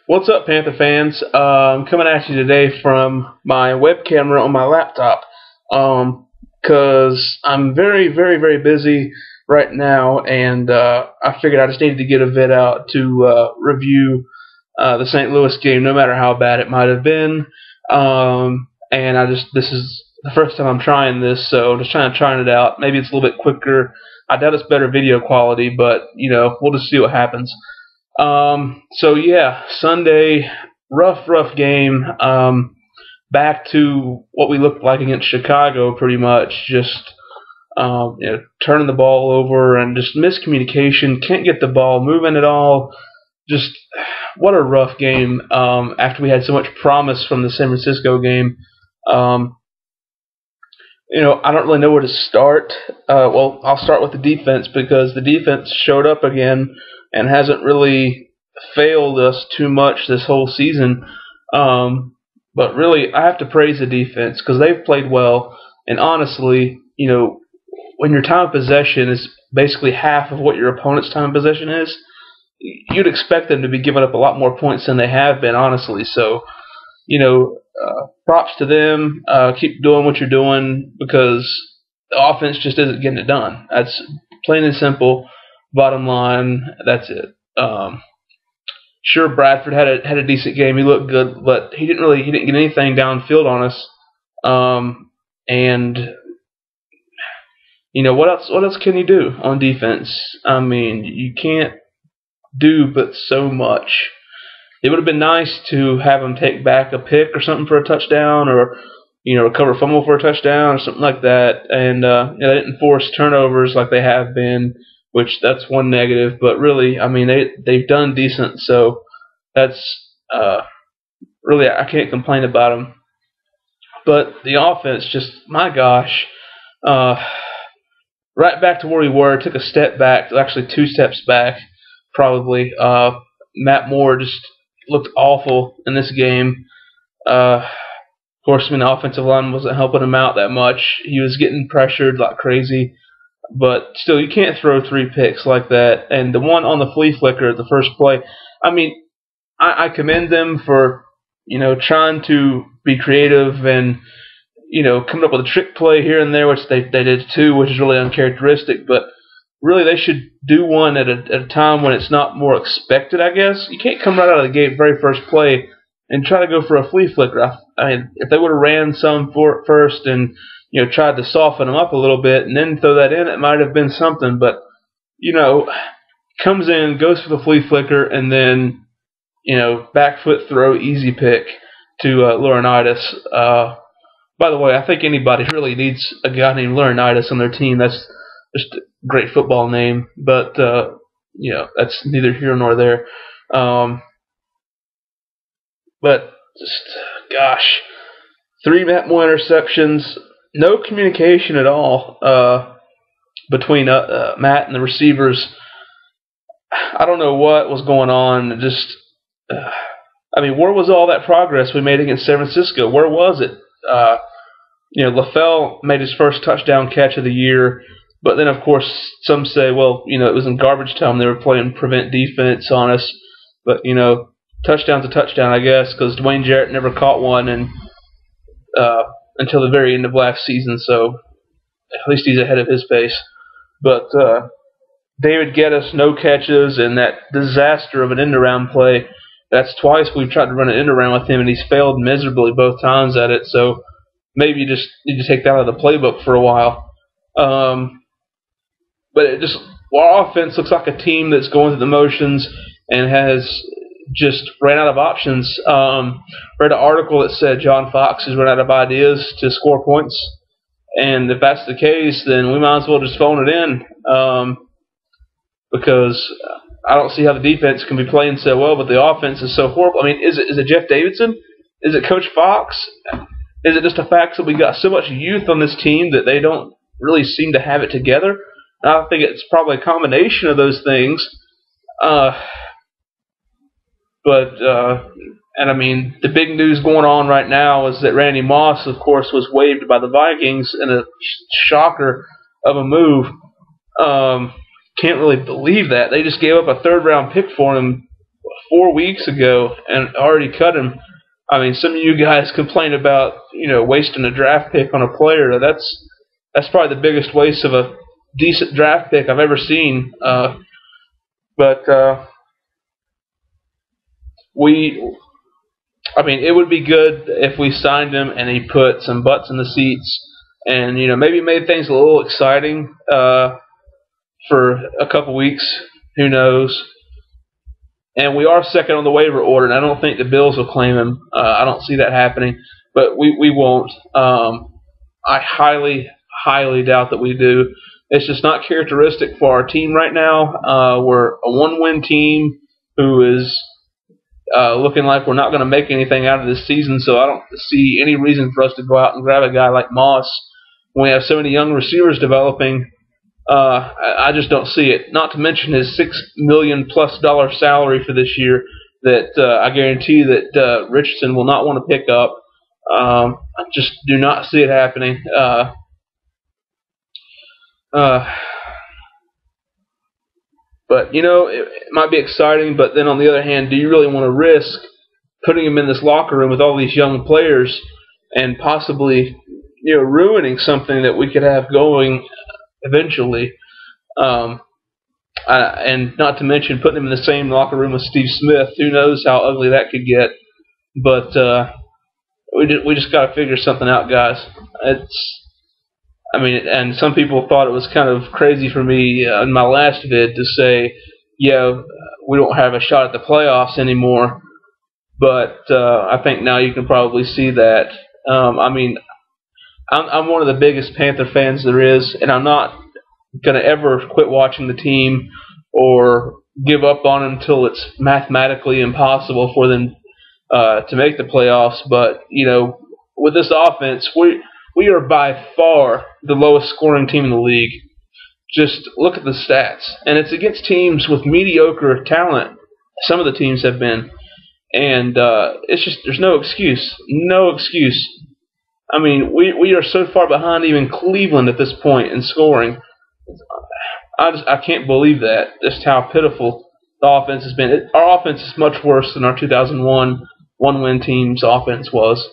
What's up, Panther fans? I'm coming at you today from my web camera on my laptop because I'm very, very, very busy right now, and I figured I just needed to get a vid out to review the St. Louis game, no matter how bad it might have been. And this is the first time I'm trying this, so I'm just trying it out. Maybe it's a little bit quicker. I doubt it's better video quality, but we'll just see what happens. So yeah, Sunday, rough game. Back to what we looked like against Chicago, pretty much. Just turning the ball over and just miscommunication. Can't get the ball moving at all. Just what a rough game. After we had so much promise from the San Francisco game. I don't really know where to start. Well, I'll start with the defense because the defense showed up again and hasn't really failed us too much this whole season. But really, I have to praise the defense because they've played well. And honestly, when your time of possession is basically half of what your opponent's time of possession is, you'd expect them to be giving up a lot more points than they have been, honestly. So, props to them. Keep doing what you're doing because the offense just isn't getting it done. That's plain and simple. Bottom line, that's it. Sure, Bradford had a decent game. He looked good, but he didn't get anything downfield on us. And what else can you do on defense? I mean, you can't do but so much. It would have been nice to have him take back a pick or something for a touchdown, or recover a fumble for a touchdown or something like that. And they didn't force turnovers like they have been, which that's one negative. But really, I mean, they've done decent, so that's really, I can't complain about them. But the offense, just my gosh, right back to where we were. Took a step back, actually 2 steps back, probably. Matt Moore just looked awful in this game. Of course, the offensive line wasn't helping him out that much. He was getting pressured like crazy. But still, you can't throw 3 picks like that. And the one on the flea flicker, the first play, I mean, I commend them for, trying to be creative and, coming up with a trick play here and there, which they did too, which is really uncharacteristic. But really, they should do one at a time when it's not more expected, I guess. You can't come right out of the gate, very first play, and try to go for a flea flicker. I mean, if they would have ran some for it first and tried to soften them up a little bit and then throw that in, it might have been something. But, comes in, goes for the flea flicker, and then, back foot throw, easy pick to Laurinaitis. By the way, I think anybody really needs a guy named Laurinaitis on their team. That's just a great football name. But, that's neither here nor there. But, just, gosh, 3 Matt Moore interceptions. No communication at all between Matt and the receivers. I don't know what was going on. Just, where was all that progress we made against San Francisco? Where was it? LaFell made his first touchdown catch of the year, but then, of course, some say, well, it was in garbage time. They were playing prevent defense on us. But, touchdown's a touchdown, I guess, because Dwayne Jarrett never caught one until the very end of last season, so at least he's ahead of his pace. But David Geddes, no catches, and that disaster of an end-around play. That's twice we've tried to run an end-around with him, and he's failed miserably both times at it. So maybe you just need to take that out of the playbook for a while. But our offense looks like a team that's going through the motions and has just ran out of options. Read an article that said John Fox has run out of ideas to score points, and if that's the case, then we might as well just phone it in, because I don't see how the defense can be playing so well, but the offense is so horrible. I mean, is it Jeff Davidson? Is it Coach Fox? Is it just a fact that we got so much youth on this team that they don't really seem to have it together? And I think it's probably a combination of those things. The big news going on right now is that Randy Moss, of course, was waived by the Vikings in a shocker of a move. Can't really believe that. They just gave up a 3rd-round pick for him 4 weeks ago and already cut him. I mean, some of you guys complain about wasting a draft pick on a player. That's probably the biggest waste of a decent draft pick I've ever seen. But it would be good if we signed him and he put some butts in the seats and maybe made things a little exciting for a couple weeks. Who knows? And we are second on the waiver order, and I don't think the Bills will claim him. I don't see that happening, but we won't. I highly, highly doubt that we do. It's just not characteristic for our team right now. We're a one-win team who is looking like we're not going to make anything out of this season, so I don't see any reason for us to go out and grab a guy like Moss when we have so many young receivers developing. I just don't see it. Not to mention his $6 million+ salary for this year that I guarantee that Richardson will not want to pick up. I just do not see it happening. But it might be exciting. But then on the other hand, do you really want to risk putting him in this locker room with all these young players and possibly ruining something that we could have going eventually, and not to mention putting him in the same locker room with Steve Smith? Who knows how ugly that could get? But we just got to figure something out, guys. And some people thought it was kind of crazy for me in my last vid to say, yeah, we don't have a shot at the playoffs anymore. But I think now you can probably see that. I'm one of the biggest Panther fans there is, and I'm not going to ever quit watching the team or give up on them until it's mathematically impossible for them to make the playoffs. But, with this offense, we are by far the lowest scoring team in the league. Just look at the stats. And it's against teams with mediocre talent. Some of the teams have been. And it's just, there's no excuse. No excuse. We are so far behind even Cleveland at this point in scoring. I can't believe that. Just how pitiful the offense has been. Our offense is much worse than our 2001 one-win team's offense was.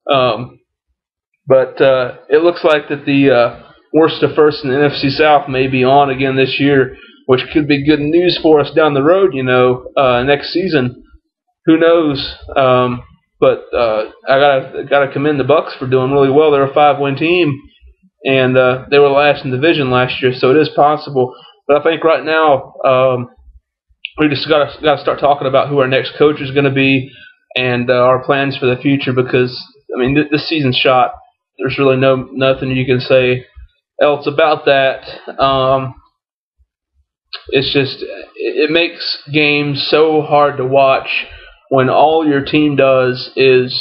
But it looks like that the worst of first in the NFC South may be on again this year, which could be good news for us down the road, next season. Who knows? But I gotta commend the Bucks for doing really well. They're a 5-win team, and they were last in the division last year, so it is possible. But I think right now we just gotta start talking about who our next coach is going to be and our plans for the future. Because this season's shot. There's really nothing you can say else about that. It's just it makes games so hard to watch when all your team does is,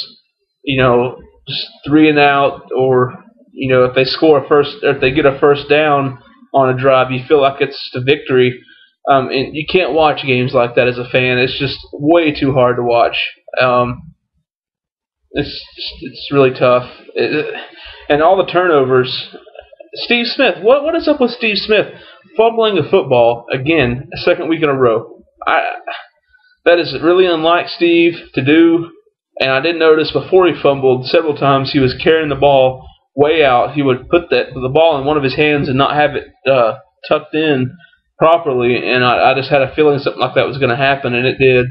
just 3 and out, or if they score if they get a first down on a drive, you feel like it's the victory. And you can't watch games like that as a fan. It's just way too hard to watch. It's really tough. And all the turnovers. Steve Smith, what is up with Steve Smith fumbling the football again, a second week in a row? That is really unlike Steve to do. And I did notice before he fumbled several times he was carrying the ball way out. He would put the ball in one of his hands and not have it tucked in properly. And I just had a feeling something like that was going to happen, and it did.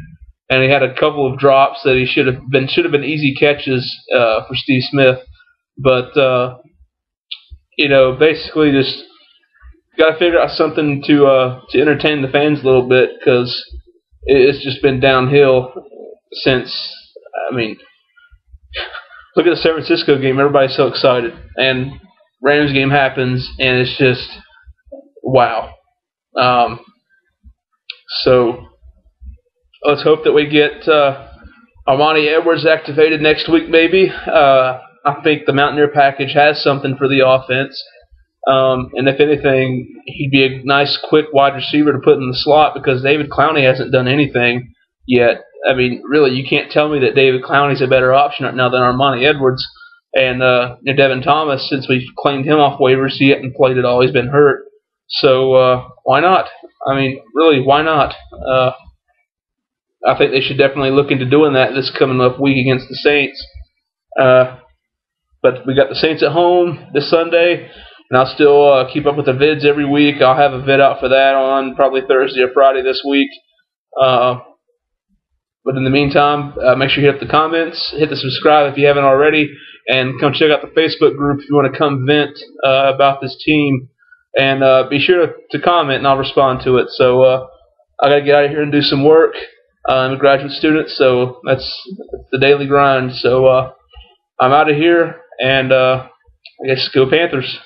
And he had a couple of drops that he should have been easy catches for Steve Smith. But basically just got to figure out something to entertain the fans a little bit, because it's just been downhill since. Look at the San Francisco game. Everybody's so excited, and Rams game happens, and it's just wow. So let's hope that we get Armani Edwards activated next week, maybe. I think the Mountaineer package has something for the offense. And if anything, he'd be a nice, quick wide receiver to put in the slot, because David Clowney hasn't done anything yet. Really, you can't tell me that David Clowney's a better option right now than Armani Edwards. And Devin Thomas, since we've claimed him off waivers, he hasn't played at all. He's been hurt. So why not? Really, why not? I think they should definitely look into doing that this coming up week against the Saints. But we got the Saints at home this Sunday, and I'll still keep up with the vids every week. I'll have a vid out for that on probably Thursday or Friday this week. But in the meantime, make sure you hit up the comments, hit the subscribe if you haven't already, and come check out the Facebook group if you want to come vent about this team. And be sure to comment, and I'll respond to it. So I got to get out of here and do some work. I'm a graduate student, so that's the daily grind. So I'm out of here, and I guess go Panthers.